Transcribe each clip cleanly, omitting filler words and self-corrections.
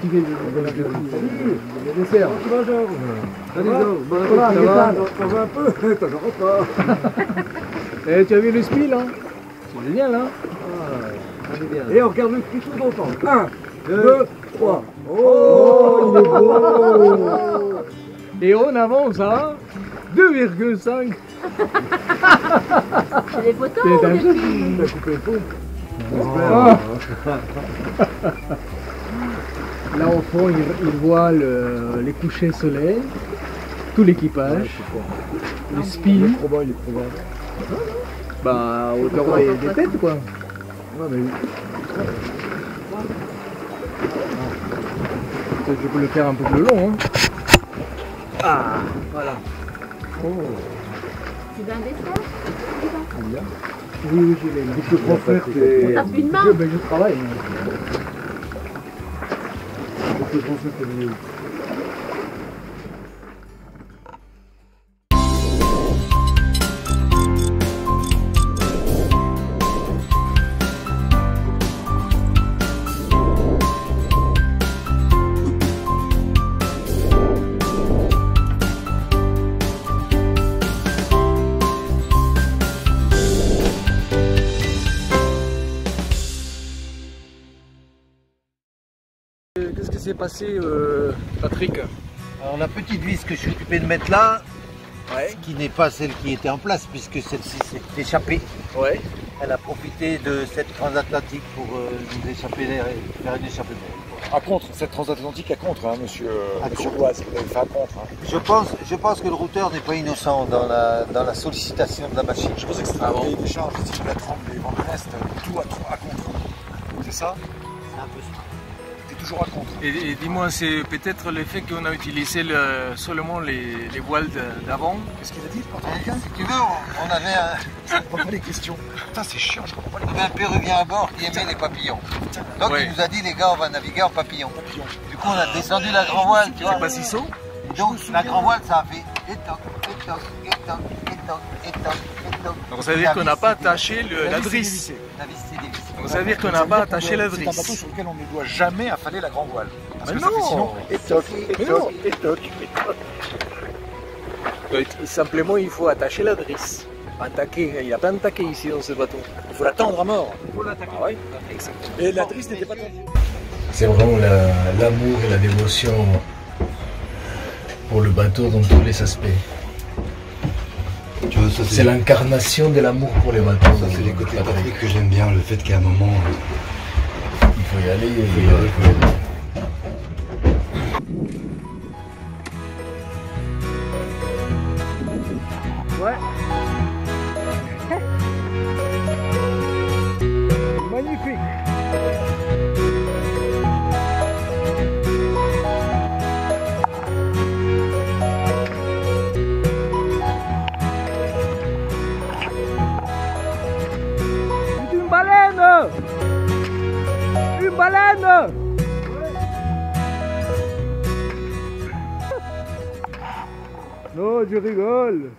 fatigué de le dessert. Voilà, t'en veux un peu, t'en auras pas. Eh, tu as vu le spiel, hein? C'est génial, hein? Et on regarde le prix tout longtemps. 1, 2, 3. Oh, il est beau! Et on avance à 2,5. C'est des photos ou C'est des un jeu. films? t'as coupé le fond. Ah. Là au fond, il voit les couchers soleil, tout l'équipage, le spiel, Il est probable. bah autour des têtes quoi. Non, mais... Je peux le faire un peu plus long. Hein. Ah, voilà. Tu veux un dessert? Oui, oui, je l'ai là. Il te transmettre tes... Tape une main. Je travaille. Il te transmettre tes vidéos. Qu'est-ce qui s'est passé, Patrick? Alors la petite vis que je suis occupé de mettre là, Ouais. qui n'est pas celle qui était en place puisque celle-ci s'est échappée. Ouais. Elle a profité de cette transatlantique pour nous échapper, faire une échappée. À contre, cette transatlantique à contre, hein, monsieur À monsieur contre. Loise, vous avez fait à contre. Hein. Je pense que le routeur n'est pas innocent dans la sollicitation de la machine. Je pensais que c'était un cahier des charges, si la trempe des vents de l'Est, tout à contre. C'est ça? C'est un peu ça. T'es toujours à contre. Et dis-moi, c'est peut-être le fait qu'on a utilisé seulement les voiles d'avant. Qu'est-ce qu'il a dit, le portoricain? Si tu veux, on avait Je comprends pas les questions. Putain, c'est chiant, je comprends pas les un Péruvien à bord qui aimait les papillons. Donc Ouais. il nous a dit, les gars, on va naviguer en papillon. Du coup, on a descendu la grand voile, tu vois. C'est pas si saut. Donc la grand voile, ça a fait étoc, étoc, étoc, étoc, étoc, étoc. Donc ça veut dire qu'on n'a pas attaché la drisse. La vis, c'est dévissé. Donc ça veut dire qu'on n'a pas attaché la C'est un bateau drisse. sur lequel on ne doit jamais affaler la grand voile. Parce Mais que ça fait non. sinon étoc, Mais non. étoc, étoc, étoc. Donc, simplement, il faut attacher la drisse. Attaquer. Il n'y a pas de taquet ici dans ce bateau. Il faut l'attendre à mort. Ah ouais, exactement. Et la drisse n'était pas tendue. C'est vraiment l'amour et la dévotion pour le bateau dans tous les aspects. Tu vois, ça C'est l'incarnation de l'amour pour les bateaux. ça, c'est les côtés Patrick que j'aime bien, le fait qu'à un moment, Il faut y aller. Ouais. Magnifique. C'est une baleine. Une baleine. Non, je rigole.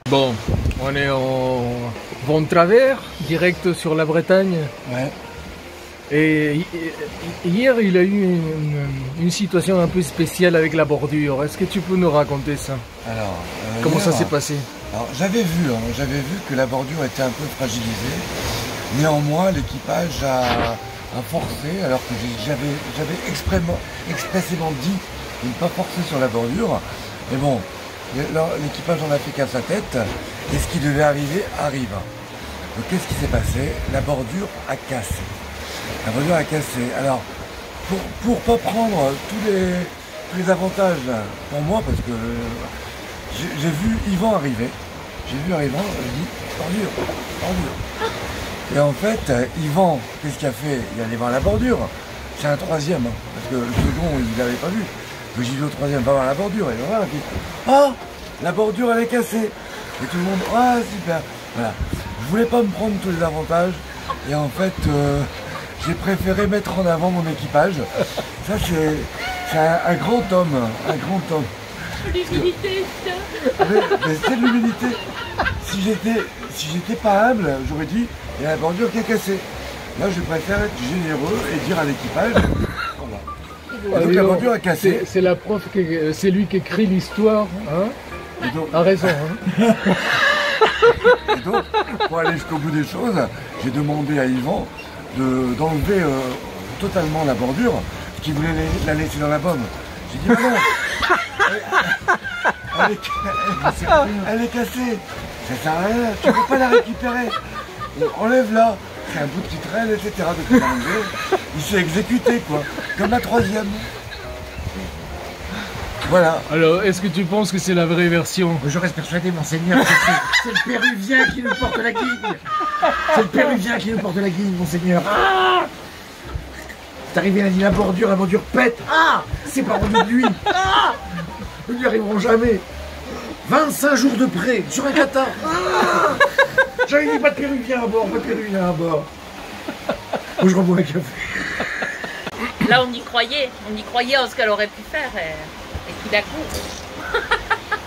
Bon, on est en vent de travers, direct sur la Bretagne. Ouais. Et hier, il a eu une situation un peu spéciale avec la bordure. Est-ce que tu peux nous raconter ça? Alors, Comment ça hier, s'est passé? Alors, j'avais vu que la bordure était un peu fragilisée. Néanmoins, l'équipage a forcé, alors que j'avais expressément dit de ne pas forcer sur la bordure. Mais bon, l'équipage en a fait qu'à sa tête, et ce qui devait arriver arrive. Donc qu'est-ce qui s'est passé? La bordure a cassé. La bordure a cassé. Alors, pour pas prendre tous les avantages pour moi, parce que j'ai vu Yvan arriver, je dis bordure, bordure. Et en fait, Yvan, qu'est-ce qu'il a fait? Il est allé voir la bordure. C'est un troisième, hein, parce que le second, il l'avait pas vu. Puis j'y vais au troisième, va voir la bordure. Et voilà, puis, oh, la bordure elle est cassée. Et tout le monde, ah super. Voilà. Je voulais pas me prendre tous les avantages. Et en fait, j'ai préféré mettre en avant mon équipage. Ça c'est un grand homme. Un grand homme. L'humilité, ça. Mais c'est de l'humilité. Si j'étais pas humble, j'aurais dit, il y a la bordure qui est cassée. Là, je préfère être généreux et dire à l'équipage, voilà. Donc la bordure est cassée. C'est la prof, c'est lui qui écrit l'histoire, hein? A raison, hein? Et donc, pour aller jusqu'au bout des choses, j'ai demandé à Yvan d'enlever totalement la bordure, qui voulait la laisser dans la pomme. J'ai dit, mais non, elle est cassée, ça sert à rien, tu ne peux pas la récupérer. Enlève-la, c'est un bout de titrelle, etc. Donc, il s'est exécuté, quoi, comme la troisième. Voilà. Alors, est-ce que tu penses que c'est la vraie version? Je reste persuadé, monseigneur, c'est le Péruvien qui nous porte la guigne. C'est le Péruvien qui nous porte la guigne, monseigneur. Ah, c'est arrivé, il a dit la bordure pète. Ah, c'est pas rendu de lui. Ah, nous n'y arriverons jamais. 25 jours de près, sur un kata. Ah, j'avais dit pas de Péruvien à bord, pas de Péruvien à bord. Faut que je rebois un café. Là, on y croyait en ce qu'elle aurait pu faire. Et puis d'un coup.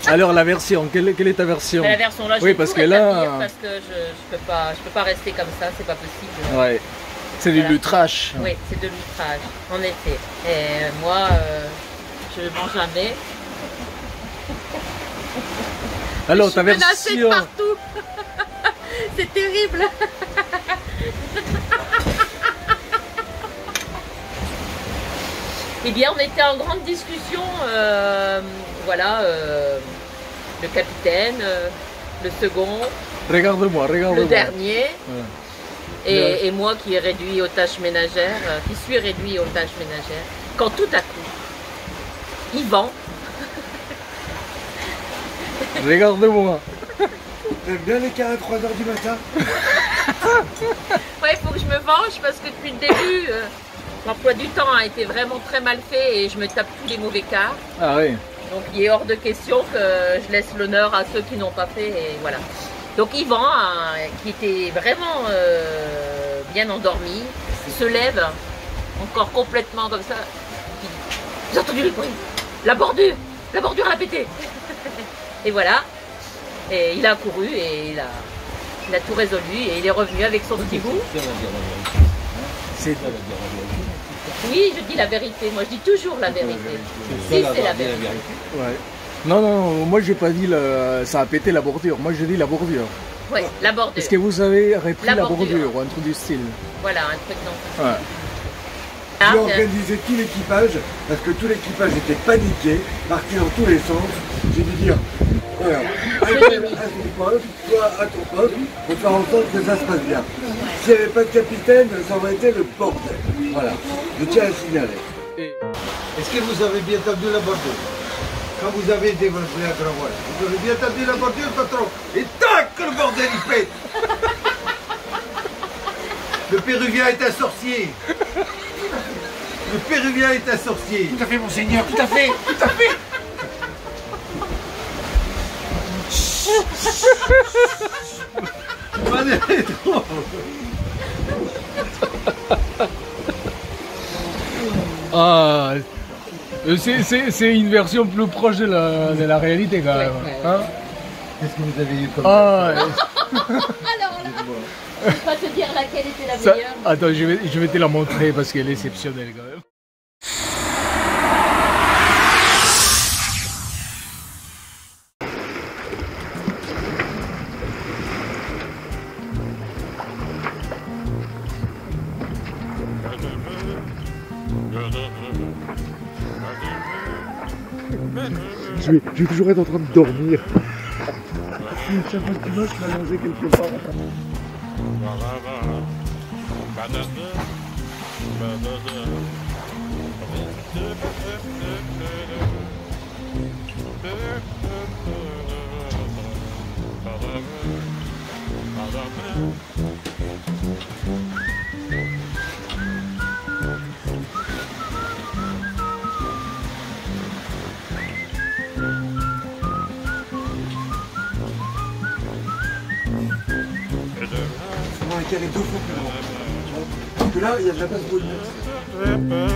Alors la version, quelle est ta version? Mais la version là, je oui, vais parce tout que là, rétablir parce que je peux pas rester comme ça, c'est pas possible. Ouais. C'est du lutrage. Oui, c'est de l'outrage, en effet. Et moi, je ne mange jamais. Alors je ta suis menacée de version. partout. C'est terrible. Eh bien, on était en grande discussion, voilà, le capitaine, le second, Regarde-moi. le dernier, Ouais. et moi qui est réduit aux tâches ménagères, qui suis réduit aux tâches ménagères, quand tout à coup, Yvan, Regarde-moi. T'aimes bien les cas à 3h du matin? ouais, il faut que je me venge parce que depuis le début, l'emploi du temps a été vraiment très mal fait et je me tape tous les mauvais quarts. Ah oui. Donc il est hors de question que je laisse l'honneur à ceux qui n'ont pas fait et voilà. Donc Yvan, qui était vraiment bien endormi, se lève encore complètement comme ça. Il dit, vous avez entendu les bruits? La bordure a pété. Et voilà. Et il a couru et il a tout résolu et il est revenu avec son petit bout. Oui, je dis la vérité. Moi, je dis toujours la vérité. Si, c'est la vérité. Ouais. Non, moi j'ai pas dit ça a pété la bordure. Moi j'ai dit la bordure. Oui, la bordure. Est-ce que vous avez repris la bordure bordure ou un truc du style? Voilà, un truc dans Ouais. J'ai organisé tout l'équipage, parce que tout l'équipage était paniqué, parti dans tous les sens. J'ai dû dire, voilà, à ton poste, toi à ton poste, pour faire en sorte que ça se passe bien. S'il n'y avait pas de capitaine, ça aurait été le bordel. Voilà, je tiens à le signaler. Est-ce que vous avez bien entendu la bordure? Quand vous avez développé la grand voile, vous avez bien entendu la bordure, patron? Et tac, le bordel il pète. Le Péruvien est un sorcier. Le Péruvien est un sorcier. Tout à fait, monseigneur, tout à fait, tout à fait. Allez, trop. Ah, c'est une version plus proche de la réalité quand même. Hein? Qu'est-ce que vous avez eu comme Ah, Alors là, je ne vais pas te dire laquelle était la ça, meilleure. attends, je vais te la montrer parce qu'elle est exceptionnelle quand même. Je vais toujours être en train de dormir. Chaque fois que tu vas, je vais manger quelque part. qu'elle est 2 fois plus grande. Parce que là, il y a de la base volumique.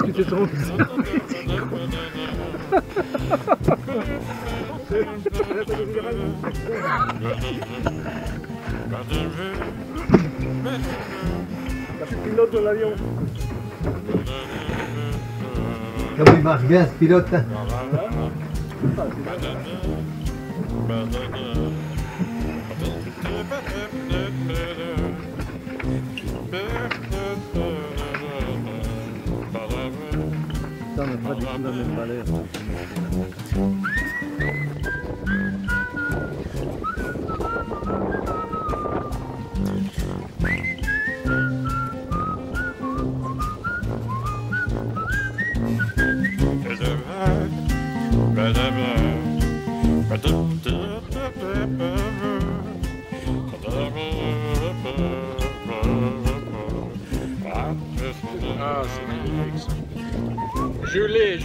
Tu te trompes. Pilote de l'avion. Comme il marche bien ce pilote. Hein. Ça, on n'a pas du tout la même valeur. Ah, c'est magnifique ça. Je l'ai.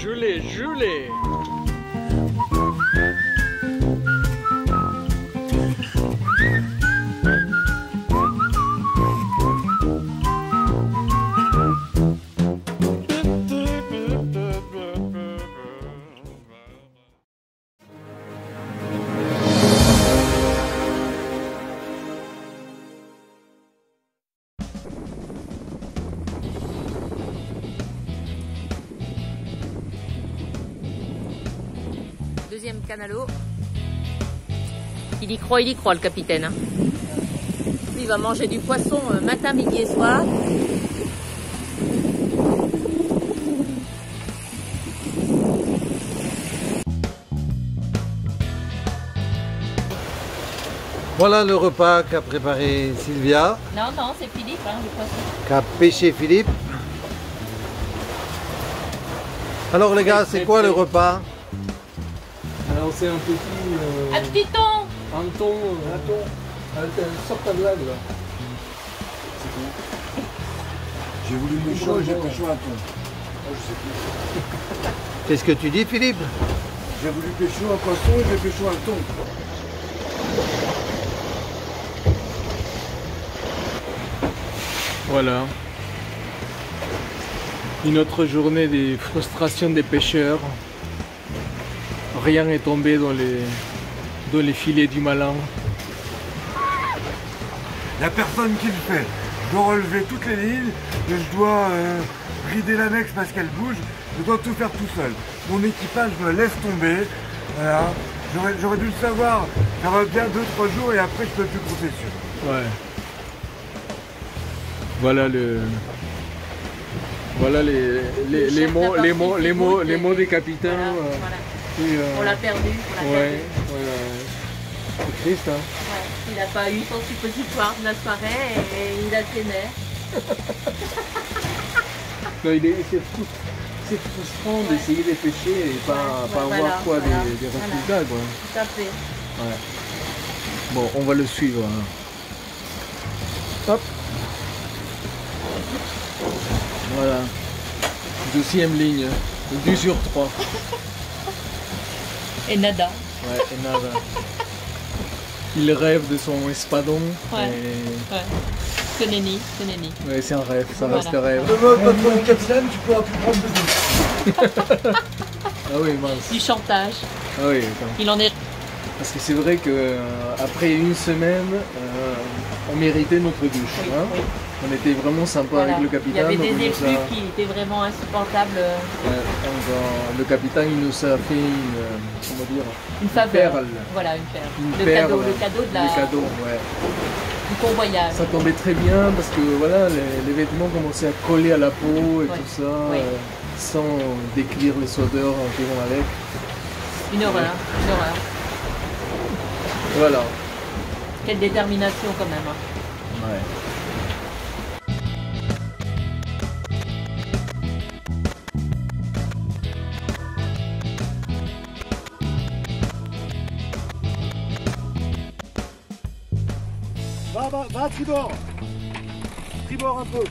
Deuxième canalo. Il y croit le capitaine. Hein. Lui, il va manger du poisson matin, midi et soir. Voilà le repas qu'a préparé Sylvia, Non, c'est Philippe, hein, le poisson. qu'a pêché Philippe. Alors les gars, c'est quoi le repas? Alors c'est un petit... Un petit thon. Un thon, avec une sorte de blague là. J'ai voulu pécho et j'ai pécho un thon. Qu'est-ce que tu dis Philippe? J'ai voulu pécho un poisson et j'ai pécho un thon. Voilà. Une autre journée des frustrations des pêcheurs. Rien n'est tombé dans les filets du malin. Il n'y a personne qui le fait. Je dois relever toutes les lignes, et je dois brider l'annexe parce qu'elle bouge, je dois tout faire tout seul. Mon équipage me laisse tomber. Voilà. J'aurais dû le savoir, ça va bien 2-3 jours et après je peux plus compter dessus. Ouais. Voilà les mots des capitaines. Voilà. On l'a perdu. Ouais. C'est triste, hein. Ouais. Il n'a pas eu son suppositoire de la soirée et il a ses nerfs. Non, c'est frustrant d'essayer de pêcher et pas avoir des résultats. Quoi. Tout à fait. Ouais. Bon, on va le suivre. Hein. Hop. Voilà. Deuxième ligne. 2 sur 3. Et nada. Ouais, et nada. Il rêve de son espadon. Ouais. Et... Ouais. Que nenni. Ouais, c'est un rêve, ça reste un rêve. Notre capitaine, tu pourras plus prendre de Ah oui, mince. Du chantage. Ah oui, attends. Il en est. Parce que c'est vrai que après une semaine, on méritait notre douche. Oui, Hein. oui. On était vraiment sympa Voilà. avec le capitaine. Il y avait donc des il nous effluves a- qui étaient vraiment insupportables. donc, le capitaine il nous a fait Une faveur. perle. Voilà, une perle. Une Le perle. cadeau de la. Le cadeau, ouais. du convoyage. Ça tombait très bien parce que voilà, les vêtements commençaient à coller à la peau et Ouais. tout ça, Ouais. sans décrire les odeurs qui vont avec. Une horreur, une horreur. Voilà. Quelle détermination quand même. Hein. Ouais. Va à tribord. Tribord un peu.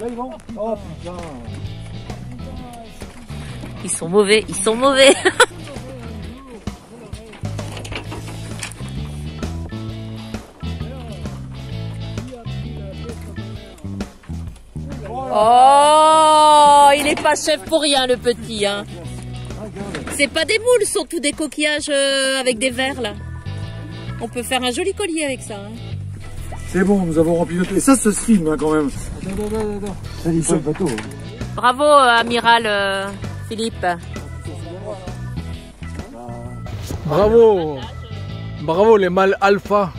Là ils vont. Oh putain. Ils sont mauvais, ils sont mauvais. Oh, il est pas chef pour rien le petit. Hein. C'est pas des moules, ce sont tous des coquillages avec des verres là. On peut faire un joli collier avec ça. Hein. C'est bon, nous avons rempli notre... Et ça se filme hein, quand même. Attends. Ça dit pas le bateau. Bravo amiral Philippe. Bravo. Bravo les mâles alpha.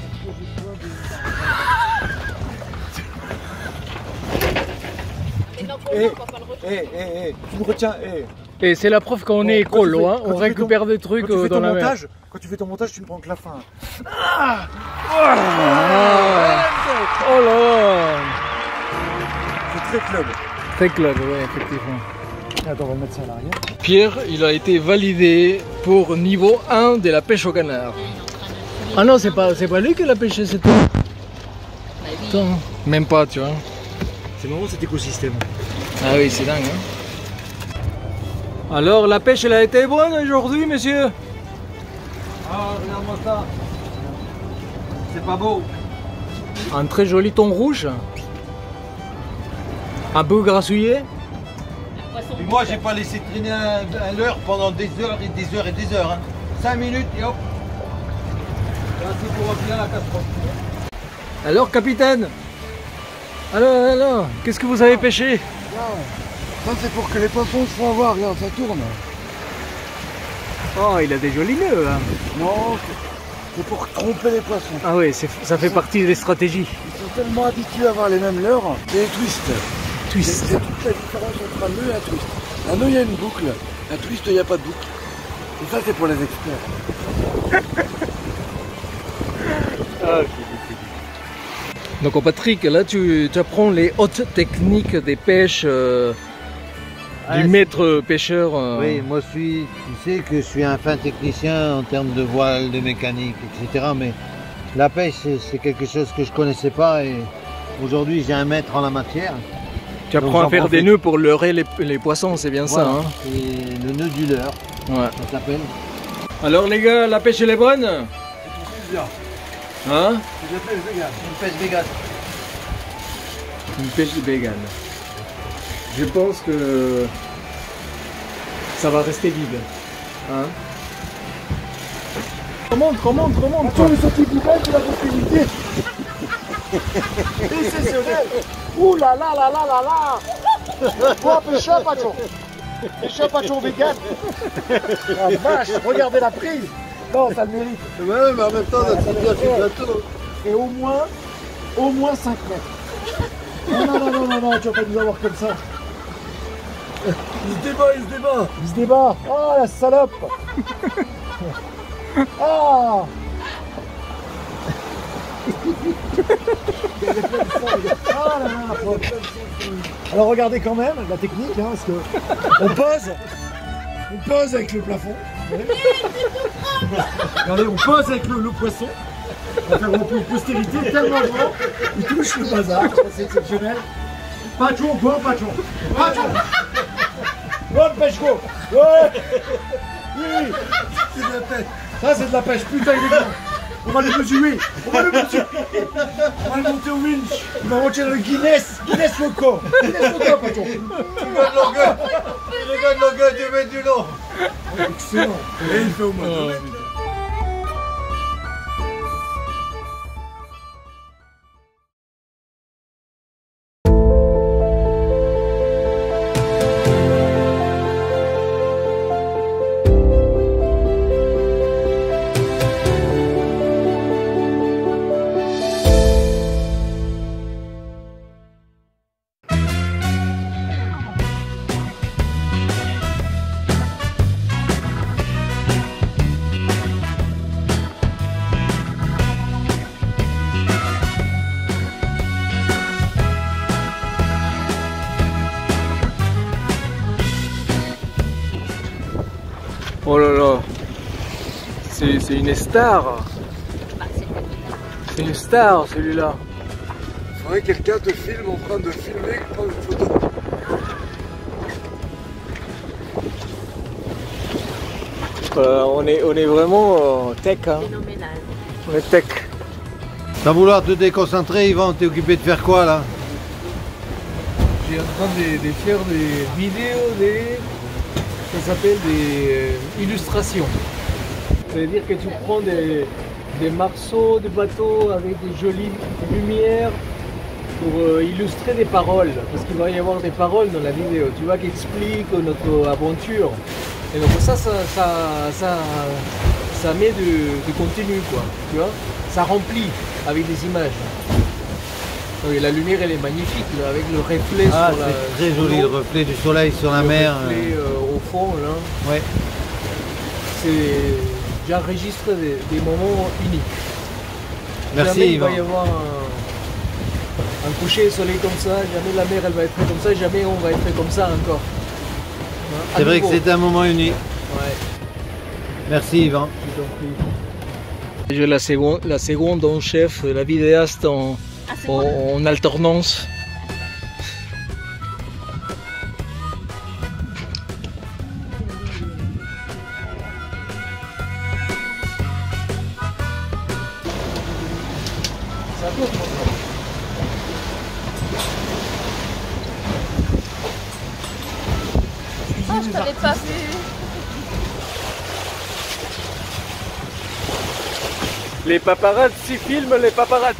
Tu me retiens, Et c'est la preuve qu'on est écolo, hein. On récupère des trucs dans la mer. Quand tu fais ton montage, tu me prends que la fin. Ah. Oh là là. C'est très club. Très club, oui, effectivement. Attends, on va le mettre ça à l'arrière. Pierre, il a été validé pour niveau 1 de la pêche au canard. Ah non, c'est pas lui qui l'a pêché, c'est toi. Attends, même pas, tu vois. C'est marrant cet écosystème. Ah oui, c'est dingue. Hein. Alors, la pêche, elle a été bonne aujourd'hui, monsieur? Ah, regarde-moi ça. C'est pas beau. Un très joli thon rouge. Un peu grassouillé. Et moi, j'ai pas laissé traîner un leurre pendant des heures et des heures et des heures. Hein. 5 minutes et hop. Merci pour revenir à la casserole. Alors, capitaine? Alors, qu'est-ce que vous avez pêché? Ça c'est pour que les poissons se font avoir, regarde, ça tourne. Oh, il a des jolis nœuds. Hein. Non, c'est pour tromper les poissons. Ah oui, ça fait partie des stratégies. Ils sont tellement habitués à avoir les mêmes leurres, c'est les twists. Twist. C'est toute la différence entre un nœud et un twist. Un nœud, il y a une boucle. Un twist, il n'y a pas de boucle. Et ça, c'est pour les experts. Donc Patrick, là tu apprends les hautes techniques des pêches du maître pêcheur. Oui, moi tu sais que je suis un fin technicien en termes de voile, de mécanique, etc. Mais la pêche, c'est quelque chose que je connaissais pas et aujourd'hui j'ai un maître en la matière. Tu apprends à faire des nœuds pour leurrer les poissons, c'est bien Voilà, ça. Hein. c'est le nœud du leurre, Ouais. ça s'appelle. Alors les gars, la pêche elle est bonne? Hein? Une pêche végane. Une pêche végane. Je pense que ça va rester vide. Hein? Remonte. Attention, les sorties poubelles de la proximité. Exceptionnel. Ouh là là là là là là. Toi, pêcheur, patron. Pêcheur, patron vegan. La vache, regardez la prise. Non, ça le mérite. Ouais, mais en même temps, ça vient sur le plateau. Et au moins 5 mètres. Non, tu vas pas nous avoir comme ça. Il se débat. Oh la salope. Ah. Ah là là. Alors regardez quand même la technique, hein, parce que on pose avec le plafond. Regardez, on pose avec le poisson. On va faire une postérité tellement grand, il touche le bazar, c'est exceptionnel. Patron, go, patron. Bonne pêche, go. Ouais. Oui. C'est de la pêche. Ça, c'est de la pêche, putain, il est grand. On va le mesurer. On va le monter au winch. On va monter dans le Guinness loco. Patron. Il regarde le gars du mètre du long. Excellent. Et il fait au moins. c'est une star. C'est une star celui-là. Il faudrait que quelqu'un te filme en train de filmer, prendre une photo. On est vraiment tech. Hein. Phénoménal. On est tech. Sans vouloir te déconcentrer, Yvan, t'es occupé de faire quoi là? Je suis en train de faire des vidéos, ça s'appelle des illustrations. C'est-à-dire que tu prends des morceaux de bateaux avec des jolies lumières pour illustrer des paroles. Parce qu'il va y avoir des paroles dans la vidéo, tu vois, qui expliquent notre aventure. Et donc ça met du contenu, quoi, tu vois. Ça remplit avec des images. Oui, la lumière elle est magnifique là, avec le reflet Ah, sur la. c'est très joli, le reflet du soleil sur la mer. Le reflet au fond là. Ouais. J'enregistre des moments uniques. Merci Jamais il Yvan. va y avoir un coucher de soleil comme ça, jamais la mer elle va être comme ça, jamais on va être comme ça encore. Hein, à C'est vrai que nouveau. c'est un moment unique. Ouais, Merci Yvan. je t'en prie. J'ai la seconde en chef, la vidéaste en alternance. Ah, je t'avais pas vu. Les paparazzi filment les paparazzi.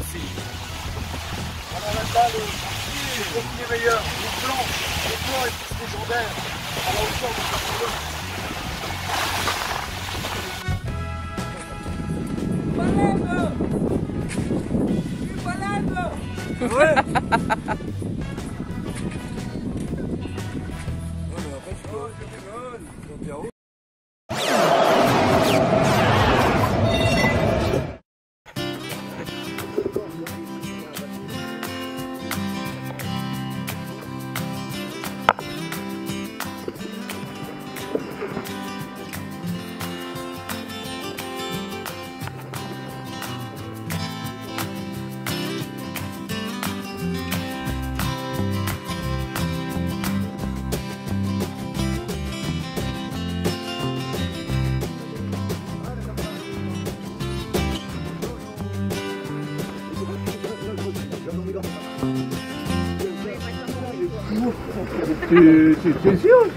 Tu es sûr?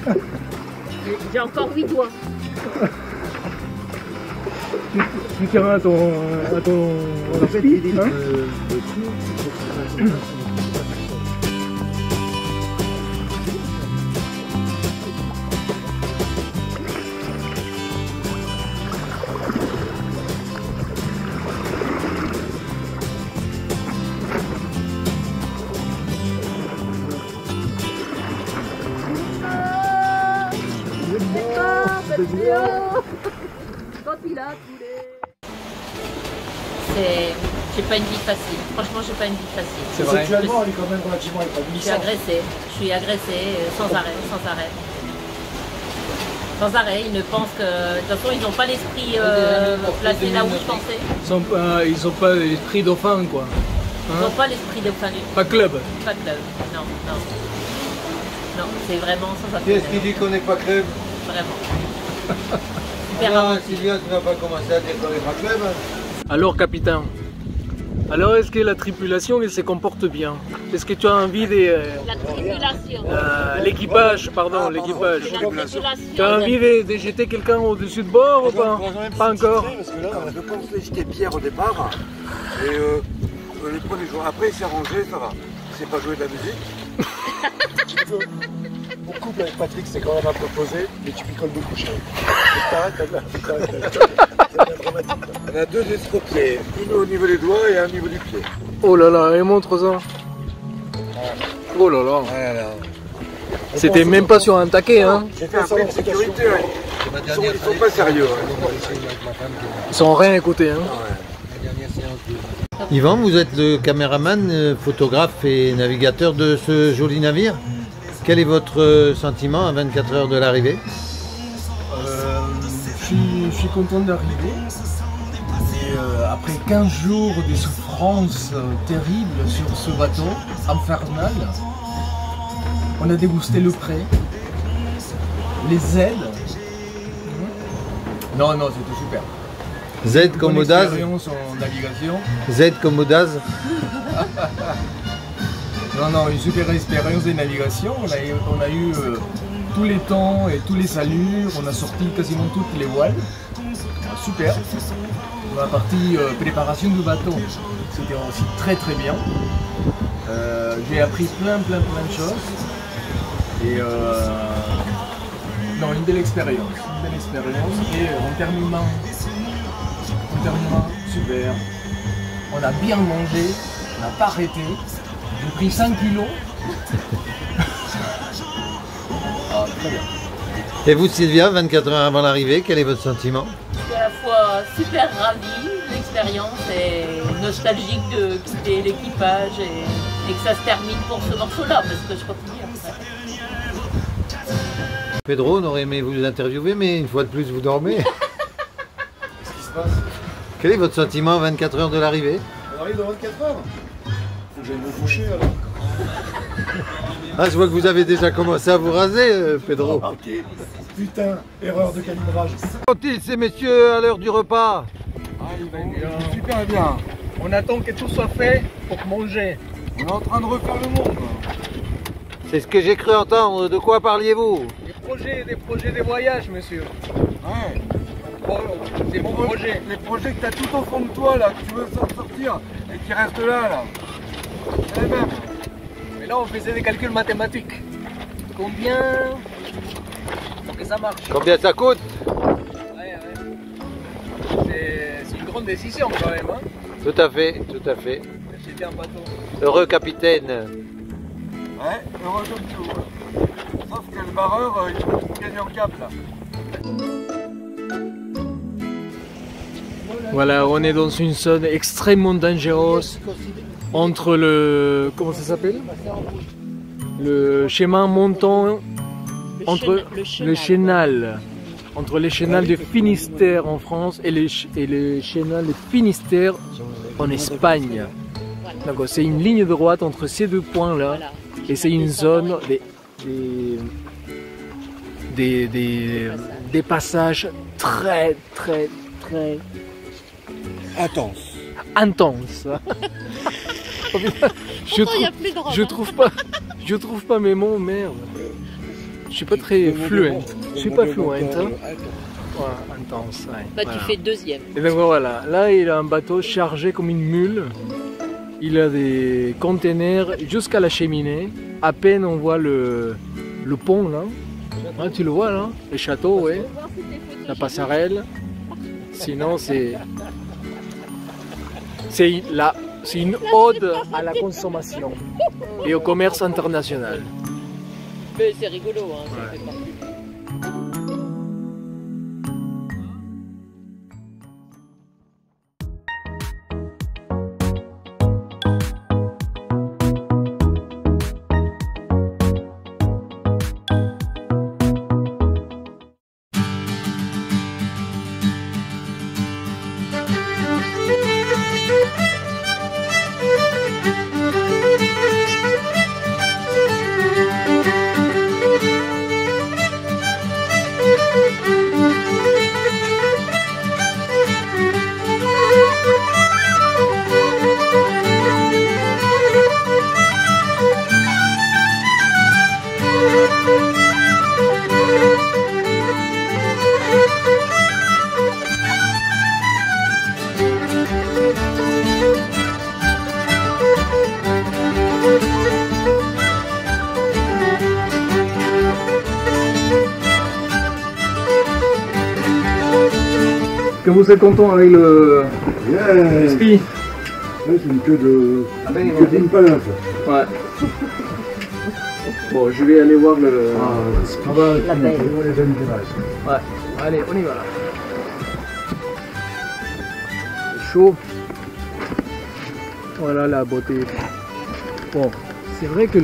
J'ai encore 8 doigts. Tu tiens à ton speed, hein? J'ai pas une vie facile. Franchement, j'ai pas une vie facile. C'est vrai. Sexuellement, elle est quand même relativement Je suis épanouissante. agressée. Je suis agressée sans arrêt, sans arrêt. Sans arrêt. Ils ne pensent que... De toute façon, ils n'ont pas l'esprit placé là où je pensais. Ils ont pas l'esprit dauphin quoi. Ils n'ont pas l'esprit de fan. Pas club. Pas club. Non, non. Non, c'est vraiment sans Qui est-ce qui dit qu'on n'est pas club? Vraiment. Super Ah, romantique. Sylvia, tu vas pas commencer à dire qu'on n'est pas club. Alors capitaine, alors est-ce que la tripulation elle se comporte bien? Est-ce que tu as envie de... La tripulation. l'équipage, pardon, l'équipage. La tripulation. Tu as envie de jeter quelqu'un au-dessus de bord ou pas? Pas encore. Parce que là, je pensais jeter Pierre au départ. Et les premiers jours après, il s'est arrangé, ça va. C'est pas jouer de la musique. Mon couple avec Patrick, c'est quand même un peu posé, mais tu picoles beaucoup cher. On a deux estropiés, une au niveau des doigts et un au niveau du pied. Oh là là, et montre ça. Oh là là. Ah là là. C'était même pas sur un taquet hein. J'ai fait un peu de sécurité, ouais. Ils sont pas sérieux. Ouais. Ils sont rien écoutés hein. Yvan, vous êtes le caméraman, photographe et navigateur de ce joli navire. Quel est votre sentiment à 24 heures de l'arrivée? Je suis je suis content d'arriver. Et après 15 jours de souffrances terribles sur ce bateau infernal, on a dégusté le pré, les ailes. Non, c'était super. Z comme Audaz. Expérience en navigation. Z comme Audaz. Non, une super expérience de navigation. On a eu tous les temps et tous les allures. On a sorti quasiment toutes les voiles. Super. La partie préparation du bateau, c'était aussi très bien. J'ai appris plein de choses. Et non, une belle expérience. Et en terminant, super. On a bien mangé, on n'a pas arrêté. J'ai pris 5 kilos. Ah, très bien. Et vous Sylvia, 24 heures avant l'arrivée, quel est votre sentiment? Je suis à la fois super ravie de l'expérience et nostalgique de quitter l'équipage et que ça se termine pour ce morceau-là, parce que je continue après. Pedro, on aurait aimé vous interviewer, mais une fois de plus, vous dormez. Qu'est-ce qui se passe? Quel est votre sentiment à 24 heures de l'arrivée? On arrive dans 24 heures. Faut que j'aille me coucher alors. Ah, je vois que vous avez déjà commencé à vous raser, Pedro. Ok. Putain, erreur de calibrage. Sont-ils ces messieurs à l'heure du repas? Super bien. On attend que tout soit fait pour manger. On est en train de refaire le monde. C'est ce que j'ai cru entendre. De quoi parliez-vous? Des projets de voyage, monsieur. Ouais. Des bons projets. Les projets que t'as tout au fond de toi là, que tu veux sortir et qui restent là. C'est les mêmes. Mais là, on faisait des calculs mathématiques. Combien pour que ça marche? Combien ça coûte? Ouais. C'est une grande décision quand même. Hein? Tout à fait. J'étais un bateau. Heureux capitaine. Ouais, heureux comme tout. Sauf que le barreur, il gagne en cap là. Voilà, on est dans une zone extrêmement dangereuse entre le... comment ça s'appelle? Le chemin montant entre le chénal. Entre les chénals de Finistère en France et les chénals de Finistère en Espagne. Donc c'est une ligne droite entre ces deux points là. Et c'est une zone des passages très intenses. Je trouve pas mes mots, merde. Je suis pas très fluent. Je suis pas fluent. Hein. Voilà, intense. Ouais, Bah voilà. tu fais deuxième. Et donc voilà, là il a un bateau chargé comme une mule. Il a des containers jusqu'à la cheminée. À peine on voit le pont là. Ah, tu le vois là, le château, ouais. La passerelle. Sinon c'est une ode à la consommation et au commerce international. Mais c'est rigolo, hein, ça fait partie. Que vous êtes content avec le spi? C'est une queue d'impala ça. Ouais. Bon, je vais aller voir le... La belle. Ouais, allez, on y va. C'est chaud. Voilà la beauté. Bon, c'est vrai que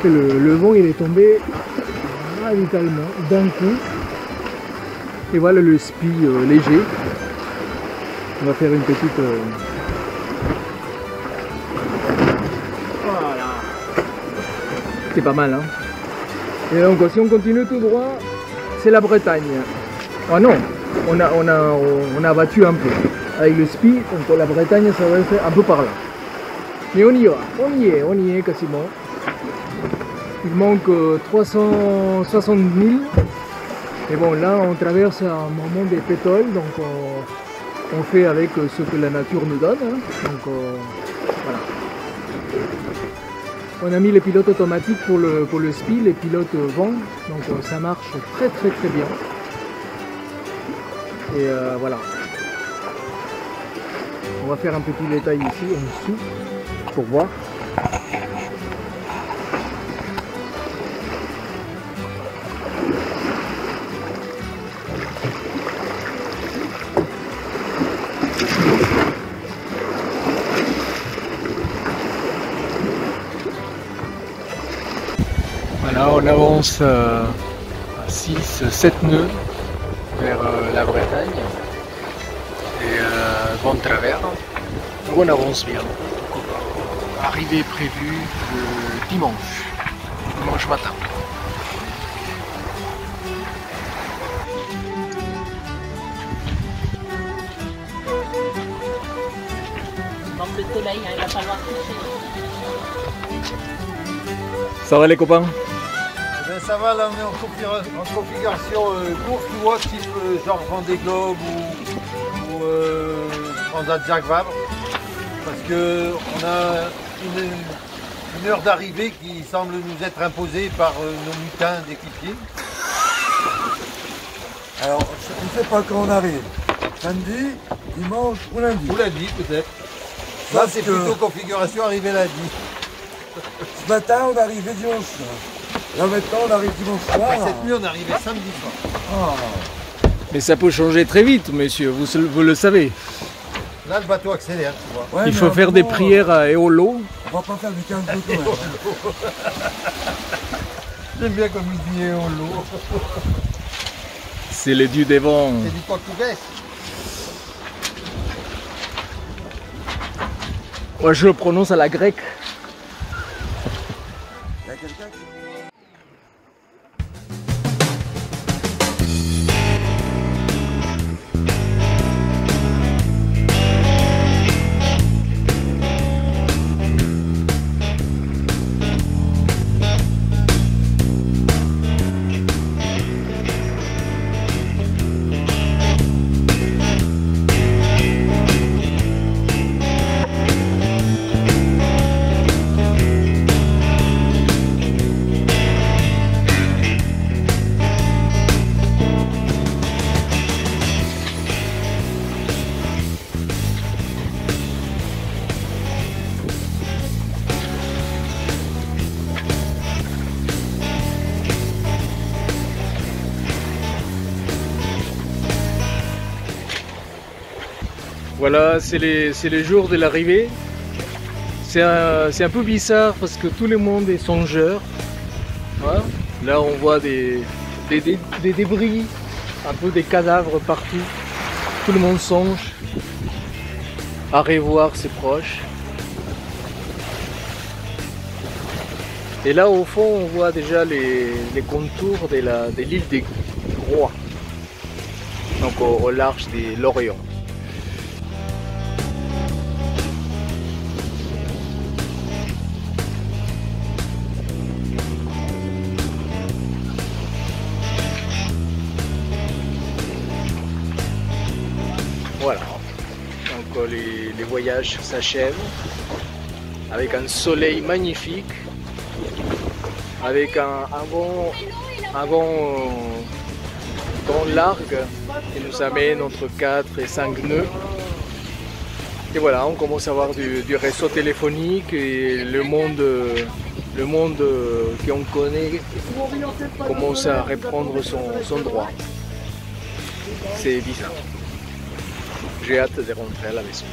le vent il est tombé radicalement d'un coup. Et voilà le spi léger. On va faire une petite... Voilà. C'est pas mal, hein. Et donc si on continue tout droit, c'est la Bretagne. Ah non, on a battu un peu. Avec le spi, donc la Bretagne, ça va être un peu par là. Mais on y va, on y est quasiment. Il manque 360 000. Et bon, là, on traverse un moment des pétoles, donc on fait avec ce que la nature nous donne. Hein. Donc voilà. On a mis les pilotes automatiques pour le spi, les pilotes vent, donc ça marche très bien. Et voilà. On va faire un petit détail ici en dessous pour voir. Voilà, on avance à 6-7 nœuds vers la Bretagne et vent de travers. Donc on avance bien. Arrivée prévue le dimanche matin. Donc le soleil, hein, il va falloir coucher. Ça va les copains? Ben ça va, là on est en configuration course, tu vois, type genre Vendée Globe ou Transat Jacques Vabre. Parce que on a une heure d'arrivée qui semble nous être imposée par nos mutins d'équipiers. Alors, on ne sait pas quand on arrive. Samedi, dimanche ou lundi. Ou lundi peut-être. Là c'est plutôt configuration arrivée lundi. Ce matin, on arrivait dimanche soir. Là maintenant, on arrive dimanche soir. Cette nuit, on arrivait samedi soir. Mais ça peut changer très vite, monsieur, vous le savez. Là, le bateau accélère, tu vois. Ouais, Il faut faire des prières à Éolo. On va pas faire du 15 de quand même. J'aime bien comme il dit Éolo. C'est le dieu des vents. C'est du portugais. Moi, je le prononce à la grecque. Il y a quelqu'un qui... Voilà, c'est les jours de l'arrivée. C'est un peu bizarre parce que tout le monde est songeur. Voilà. Là, on voit des débris, un peu des cadavres partout. Tout le monde songe à revoir ses proches. Et là, au fond, on voit déjà les contours de l'île des Groix, donc au large de l'Orient. Voilà, donc les voyages s'achèvent avec un soleil magnifique, avec un vent largue qui nous amène entre 4 et 5 nœuds. Et voilà, on commence à avoir du réseau téléphonique et le monde qu'on connaît commence à reprendre son droit. C'est bizarre. J'ai hâte de rentrer à la maison.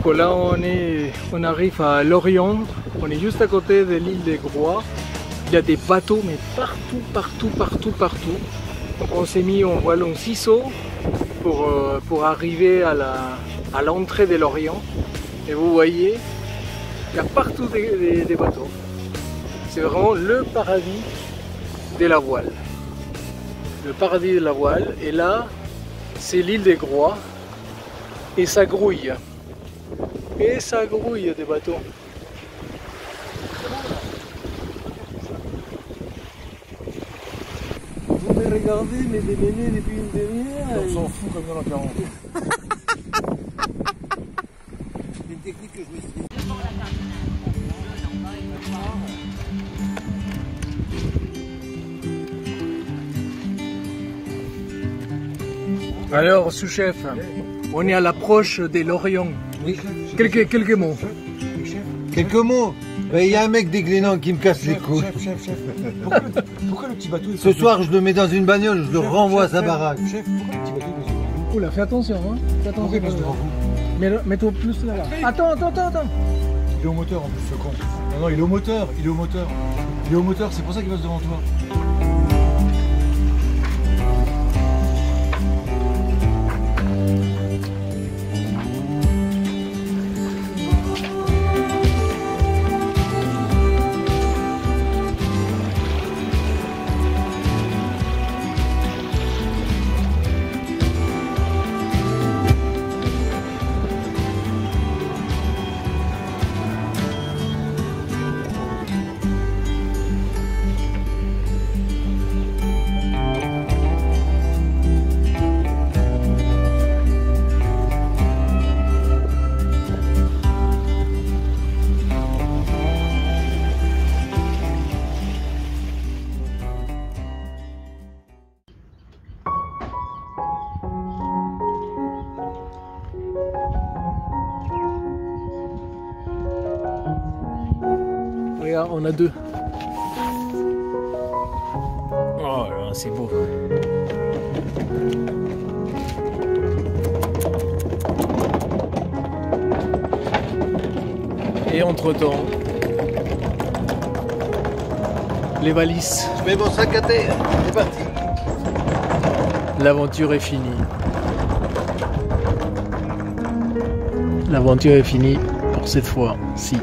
Donc là on arrive à Lorient, on est juste à côté de l'île de Groix. Il y a des bateaux mais partout. Donc on s'est mis en voile en ciseaux pour arriver à l'entrée de Lorient. Et vous voyez, il y a partout des bateaux. C'est vraiment le paradis de la voile. Le paradis de la voile. Et là, c'est l'île des Groix. Et ça grouille. Et ça grouille des bateaux. Vous me regardez me démener depuis une demi-heure. On s'en fout comme dans la 40. Une technique que je me suis dit. Alors, sous-chef, on est à l'approche des Lorient. Oui. Quelques mots. Quelques mots. Il y a un mec des Glénans qui me casse les couilles. Chef. Pourquoi le petit bateau il Ce soir, je le mets dans une bagnole, je le renvoie à sa baraque. Chef, pourquoi le petit bateau il passe devant vous? Oula, fais attention, hein. Fais attention. Pourquoi il passe devant vous? Mets-toi plus là. Attends. Il est au moteur en plus ce con. Non, il est au moteur. Il est au moteur, c'est pour ça qu'il passe devant toi. Regarde, on a deux. Oh là, c'est beau. Et entre-temps, les valises. Je mets mon sac à terre, c'est parti. L'aventure est finie. L'aventure est finie pour cette fois-ci.